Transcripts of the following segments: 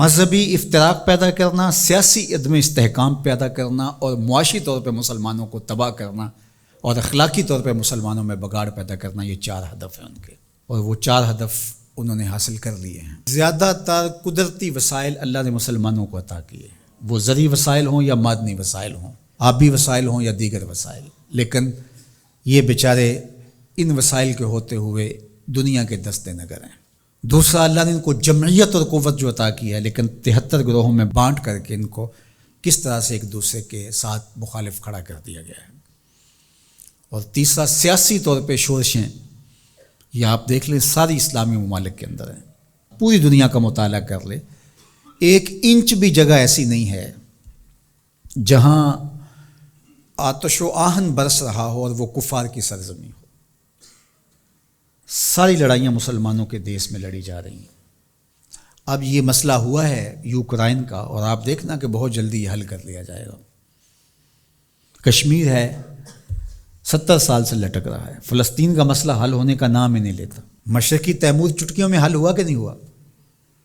مذہبی افتراق پیدا کرنا، سیاسی عدم استحکام پیدا کرنا اور معاشی طور پہ مسلمانوں کو تباہ کرنا اور اخلاقی طور پہ مسلمانوں میں بگاڑ پیدا کرنا، یہ 4 ہدف ہیں ان کے، اور وہ 4 ہدف انہوں نے حاصل کر لیے ہیں۔ زیادہ تر قدرتی وسائل اللہ نے مسلمانوں کو عطا کیے، وہ زرعی وسائل ہوں یا معدنی وسائل ہوں، آبی وسائل ہوں یا دیگر وسائل، لیکن یہ بیچارے ان وسائل کے ہوتے ہوئے دنیا کے دستے نگر ہیں۔ دوسرا، اللہ نے ان کو جمعیت اور قوت جو عطا کی ہے، لیکن 73 گروہوں میں بانٹ کر کے ان کو کس طرح سے ایک دوسرے کے ساتھ مخالف کھڑا کر دیا گیا ہے۔ اور تیسرا، سیاسی طور پہ شورشیں، یہ آپ دیکھ لیں ساری اسلامی ممالک کے اندر ہیں، پوری دنیا کا مطالعہ کر لیں، 1 انچ بھی جگہ ایسی نہیں ہے جہاں آتش و آہن برس رہا ہو اور وہ کفار کی سرزمین ہو۔ ساری لڑائیاں مسلمانوں کے دیس میں لڑی جا رہی ہیں۔ اب یہ مسئلہ ہوا ہے یوکرائن کا، اور آپ دیکھنا کہ بہت جلدی یہ حل کر لیا جائے گا۔ کشمیر ہے 70 سال سے لٹک رہا ہے، فلسطین کا مسئلہ حل ہونے کا نام ہی نہیں لیتا۔ مشرقی تیمور چٹکیوں میں حل ہوا کہ نہیں ہوا؟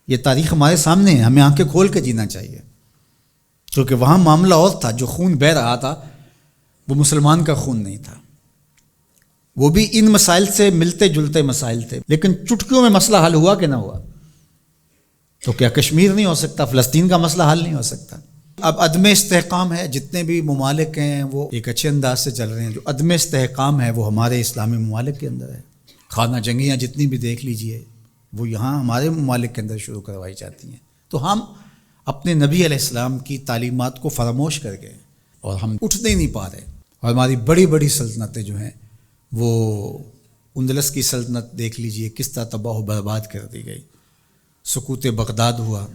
یہ تاریخ ہمارے سامنے ہے، ہمیں آنکھیں کھول کے جینا چاہیے، کیونکہ وہاں معاملہ اور تھا، جو خون بہہ رہا تھا وہ مسلمان کا خون نہیں تھا، وہ بھی ان مسائل سے ملتے جلتے مسائل تھے، لیکن چٹکیوں میں مسئلہ حل ہوا کہ نہ ہوا؟ تو کیا کشمیر نہیں ہو سکتا؟ فلسطین کا مسئلہ حل نہیں ہو سکتا؟ اب عدم استحکام ہے، جتنے بھی ممالک ہیں وہ ایک اچھے انداز سے چل رہے ہیں، جو عدم استحکام ہے وہ ہمارے اسلامی ممالک کے اندر ہے۔ خانہ جنگیاں جتنی بھی دیکھ لیجئے وہ یہاں ہمارے ممالک کے اندر شروع کروائی جاتی ہیں، تو ہم اپنے نبی علیہ السلام کی تعلیمات کو فراموش کر گئے اور ہم اٹھنے ہی نہیں پا رہے، اور ہماری بڑی بڑی سلطنتیں جو ہیں، وہ اندلس کی سلطنت دیکھ لیجئے کس طرح تباہ و برباد کر دی گئی، سقوط بغداد ہوا،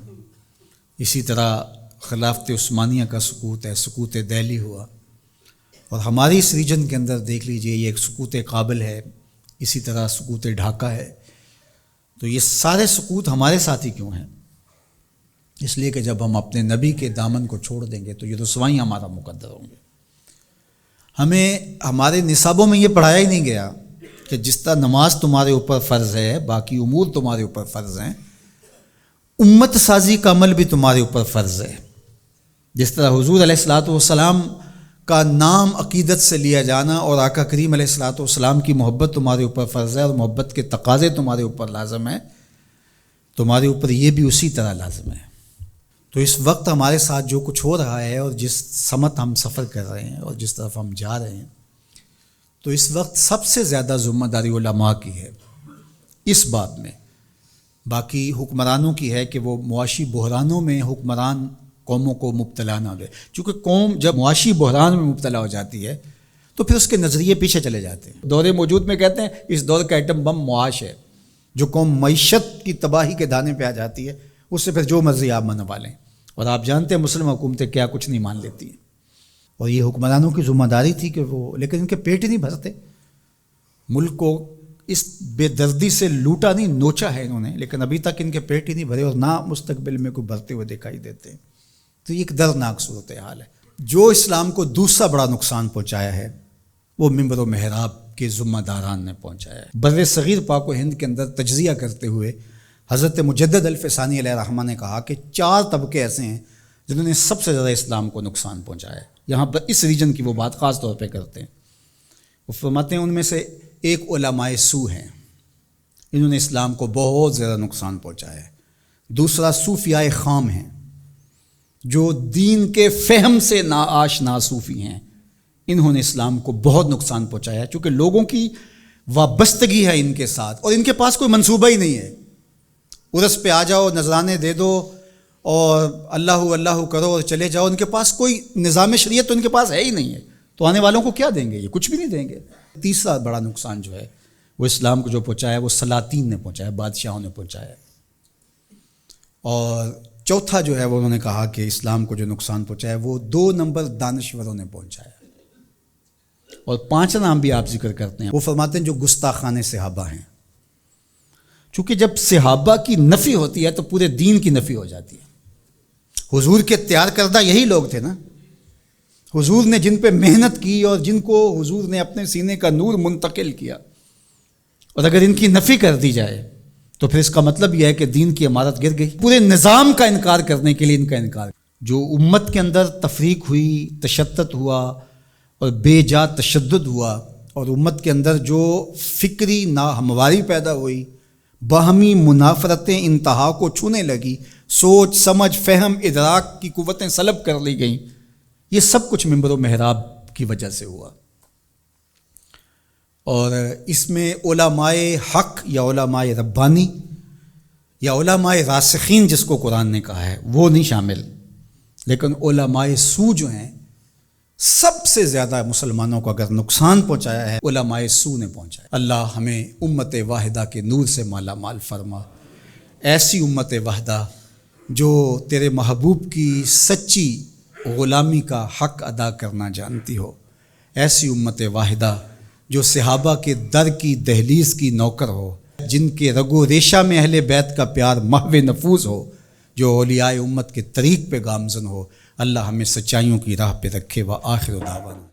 اسی طرح خلافت عثمانیہ کا سقوط ہے، سقوط دہلی ہوا، اور ہماری اس ریجن کے اندر دیکھ لیجئے یہ ایک سقوط کابل ہے، اسی طرح سقوط ڈھاکہ ہے۔ تو یہ سارے سقوط ہمارے ساتھ ہی کیوں ہیں؟ اس لیے کہ جب ہم اپنے نبی کے دامن کو چھوڑ دیں گے تو یہ رسوائیاں ہمارا مقدر ہوں گے۔ ہمیں ہمارے نصابوں میں یہ پڑھایا ہی نہیں گیا کہ جس طرح نماز تمہارے اوپر فرض ہے، باقی امور تمہارے اوپر فرض ہیں، امت سازی کا عمل بھی تمہارے اوپر فرض ہے۔ جس طرح حضور علیہ الصلاۃ والسلام کا نام عقیدت سے لیا جانا اور آقا کریم علیہ الصلاۃ والسلام کی محبت تمہارے اوپر فرض ہے، اور محبت کے تقاضے تمہارے اوپر لازم ہیں، تمہارے اوپر یہ بھی اسی طرح لازم ہے۔ تو اس وقت ہمارے ساتھ جو کچھ ہو رہا ہے اور جس سمت ہم سفر کر رہے ہیں اور جس طرف ہم جا رہے ہیں، تو اس وقت سب سے زیادہ ذمہ داری علماء کی ہے اس بات میں، باقی حکمرانوں کی ہے کہ وہ معاشی بحرانوں میں حکمران قوموں کو مبتلا نہ دے، چونکہ قوم جب معاشی بحران میں مبتلا ہو جاتی ہے تو پھر اس کے نظریے پیچھے چلے جاتے ہیں۔ دور موجود میں کہتے ہیں اس دور کا ایٹم بم معاش ہے، جو قوم معیشت کی تباہی کے دانے پہ آ جاتی ہے اس سے پھر جو مرضی آپ منوا لیں، اور آپ جانتے ہیں مسلم حکومتیں کیا کچھ نہیں مان لیتی ہیں، اور یہ حکمرانوں کی ذمہ داری تھی کہ وہ، لیکن ان کے پیٹ ہی نہیں بھرتے، ملک کو اس بے دردی سے لوٹا نہیں، نوچا ہے انہوں نے، لیکن ابھی تک ان کے پیٹ ہی نہیں بھرے اور نہ مستقبل میں کوئی بھرتے ہوئے دکھائی دیتے ہیں۔ تو یہ ایک دردناک صورتحال ہے۔ جو اسلام کو دوسرا بڑا نقصان پہنچایا ہے وہ ممبر و محراب کے ذمہ داران نے پہنچایا ہے۔ بر صغیر پاک و ہند کے اندر تجزیہ کرتے ہوئے حضرت مجدد الفسانی علیہ الرحمہ نے کہا کہ 4 طبقے ایسے ہیں جنہوں نے سب سے زیادہ اسلام کو نقصان پہنچایا ہے۔ یہاں پر اس ریجن کی وہ بات خاص طور پہ کرتے ہیں، وہ فرماتے ہیں ان میں سے ایک علماء سو ہیں، انہوں نے اسلام کو بہت زیادہ نقصان پہنچایا ہے۔ دوسرا صوفیاء خام ہیں، جو دین کے فہم سے ناآشنا صوفی ہیں، انہوں نے اسلام کو بہت نقصان پہنچایا ہے، چونکہ لوگوں کی وابستگی ہے ان کے ساتھ، اور ان کے پاس کوئی منصوبہ ہی نہیں ہے۔ عرس پہ آ جاؤ، نذرانے دے دو اور اللہ اللہ کرو اور چلے جاؤ، ان کے پاس کوئی نظام شریعت تو ان کے پاس ہے ہی نہیں ہے، تو آنے والوں کو کیا دیں گے؟ یہ کچھ بھی نہیں دیں گے۔ تیسرا بڑا نقصان جو ہے وہ اسلام کو جو پہنچایا وہ سلاطین نے پہنچایا، بادشاہوں نے پہنچایا، اور چوتھا جو ہے وہ انہوں نے کہا کہ اسلام کو جو نقصان پہنچایا وہ 2 نمبر دانشوروں نے پہنچایا، اور 5 نام بھی آپ ذکر کرتے ہیں، وہ فرماتے ہیں جو گستاخان صحابہ ہیں، چونکہ جب صحابہ کی نفی ہوتی ہے تو پورے دین کی نفی ہو جاتی ہے۔ حضور کے تیار کردہ یہی لوگ تھے نا، حضور نے جن پہ محنت کی اور جن کو حضور نے اپنے سینے کا نور منتقل کیا، اور اگر ان کی نفی کر دی جائے تو پھر اس کا مطلب یہ ہے کہ دین کی عمارت گر گئی. پورے نظام کا انکار کرنے کے لیے ان کا انکار. جو امت کے اندر تفریق ہوئی، تشتت ہوا اور بے جا تشدد ہوا، اور امت کے اندر جو فکری ناہمواری پیدا ہوئی، باہمی منافرتیں انتہا کو چھونے لگی، سوچ سمجھ فہم ادراک کی قوتیں سلب کر لی گئیں، یہ سب کچھ منبر و محراب کی وجہ سے ہوا. اور اس میں علماء حق یا علماء ربانی یا علماء راسخین جس کو قرآن نے کہا ہے وہ نہیں شامل، لیکن علماء سو جو ہیں سب سے زیادہ مسلمانوں کو اگر نقصان پہنچایا ہے علماء سو نے پہنچایا. اللہ ہمیں امت واحدہ کے نور سے مالا مال فرما، ایسی امت واحدہ جو تیرے محبوب کی سچی غلامی کا حق ادا کرنا جانتی ہو، ایسی امت واحدہ جو صحابہ کے در کی دہلیز کی نوکر ہو، جن کے رگ و ریشہ میں اہل بیت کا پیار محو نفوذ ہو، جو اولیاء امت کے طریق پہ گامزن ہو. اللہ ہمیں سچائیوں کی راہ پہ رکھے. وآخر دعوانا